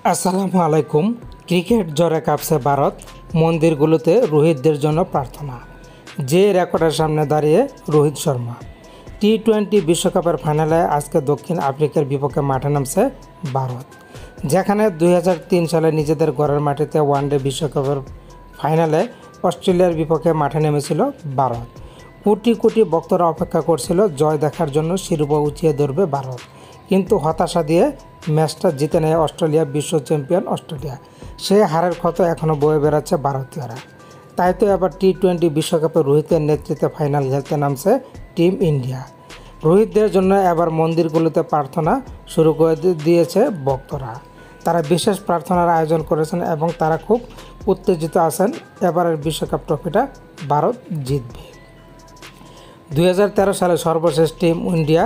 আসসালামু আলাইকুম। ক্রিকেট জ্বরে কাঁপছে ভারত, মন্দিরগুলোতে রোহিতদের জন্য প্রার্থনা। যে রেকর্ডের সামনে দাঁড়িয়ে রোহিত শর্মা। টি-20 বিশ্বকাপের ফাইনালে আজকে দক্ষিণ আফ্রিকার বিপক্ষে মাঠে নামছে ভারত, যেখানে 2003 সালে নিজেদের ঘরের মাটিতে ওয়ানডে বিশ্বকাপের ফাইনালে অস্ট্রেলিয়ার বিপক্ষে মাঠে নেমেছিল ভারত। কোটি কোটি ভক্তরা অপেক্ষা করছিল জয় দেখার জন্য, শিরোপা উঁচিয়ে ধরবে ভারত। কিন্তু হতাশা দিয়ে ম্যাচটা জিতে নেয় অস্ট্রেলিয়া, বিশ্ব চ্যাম্পিয়ন অস্ট্রেলিয়া। সেই হারের ক্ষত এখনও বয়ে বেড়াচ্ছে ভারতীয়রা। তাই তো এবার টি-20 বিশ্বকাপে রোহিতের নেতৃত্বে ফাইনাল খেলতে নামছে টিম ইন্ডিয়া। রোহিতদের জন্য এবার মন্দিরগুলোতে প্রার্থনা শুরু করে দিয়েছে ভক্তরা। তারা বিশেষ প্রার্থনার আয়োজন করেছেন এবং তারা খুব উত্তেজিত আছেন এবারের বিশ্বকাপ ট্রফিটা ভারত জিতবে। 2013 সালে সর্বশেষ টিম ইন্ডিয়া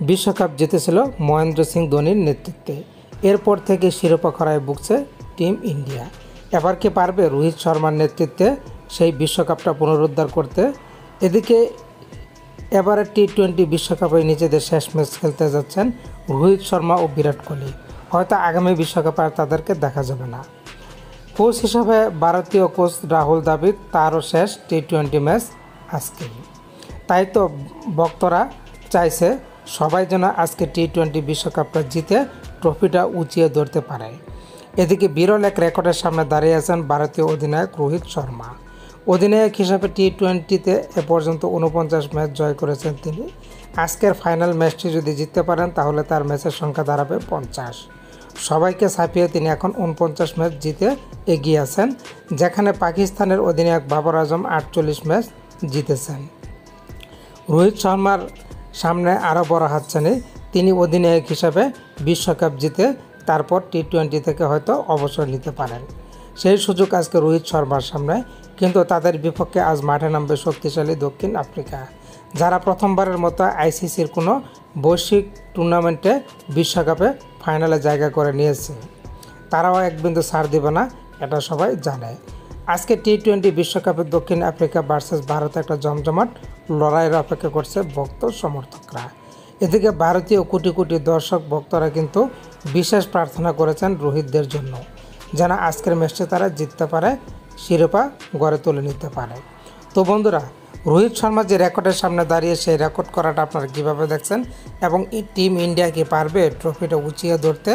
বিশ্বকাপ জিতেছিল মহেন্দ্র সিং ধোনির নেতৃত্বে। এরপর থেকে শিরোপা খরায় ভুগছে টিম ইন্ডিয়া। এবার কি পারবে রোহিত শর্মার নেতৃত্বে সেই বিশ্বকাপটা পুনরুদ্ধার করতে? এদিকে এবারে টি-20 বিশ্বকাপে নিজেদের শেষ ম্যাচ খেলতে যাচ্ছেন রোহিত শর্মা ও বিরাট কোহলি। হয়তো আগামী বিশ্বকাপে আর তাদেরকে দেখা যাবে না। কোচ হিসাবে ভারতীয় কোচ রাহুল দ্রাবিড়, তারও শেষ টি-20 ম্যাচ আজকে। তাই তো ভক্তরা চাইছে সবাই যেন আজকে টি-20 বিশ্বকাপটা জিতে ট্রফিটা উঁচিয়ে ধরতে পারে। এদিকে বিরল এক রেকর্ডের সামনে দাঁড়িয়ে আছেন ভারতীয় অধিনায়ক রোহিত শর্মা। অধিনায়ক হিসাবে টি-20তে এ পর্যন্ত 49 ম্যাচ জয় করেছেন তিনি। আজকের ফাইনাল ম্যাচটি যদি জিততে পারেন তাহলে তার ম্যাচের সংখ্যা দাঁড়াবে 50। সবাইকে ছাপিয়ে তিনি এখন 49 ম্যাচ জিতে এগিয়ে আছেন, যেখানে পাকিস্তানের অধিনায়ক বাবর আজম 48 ম্যাচ জিতেছেন। রোহিত শর্মার সামনে আরও বড় হাতছানি, তিনি অধিনায়ক হিসাবে বিশ্বকাপ জিতে তারপর টি-20 থেকে হয়তো অবসর নিতে পারেন। সেই সুযোগ আজকে রোহিত শর্মার সামনে। কিন্তু তাদের বিপক্ষে আজ মাঠে নামবে শক্তিশালী দক্ষিণ আফ্রিকা, যারা প্রথমবারের মতো আইসিসির কোনো বৈশ্বিক টুর্নামেন্টে বিশ্বকাপে ফাইনালে জায়গা করে নিয়েছে। তারাও এক বিন্দু ছাড় দেবে না, এটা সবাই জানে। আজকে টি-20 বিশ্বকাপে দক্ষিণ আফ্রিকা ভার্সেস ভারত একটা জমজমাট লড়াইয়ের অপেক্ষা করছে ভক্ত সমর্থকরা। এদিকে ভারতীয় কোটি কোটি দর্শক ভক্তরা কিন্তু বিশেষ প্রার্থনা করেছেন রোহিতদের জন্য, যেন আজকের ম্যাচটি তারা জিততে পারে, শিরোপা গড়ে তুলে নিতে পারে। তো বন্ধুরা, রোহিত শর্মা যে রেকর্ডের সামনে দাঁড়িয়ে সেই রেকর্ড করাটা আপনারা কীভাবে দেখছেন এবং এই টিম ইন্ডিয়া কি পারবে ট্রফিটা উঁচিয়ে ধরতে?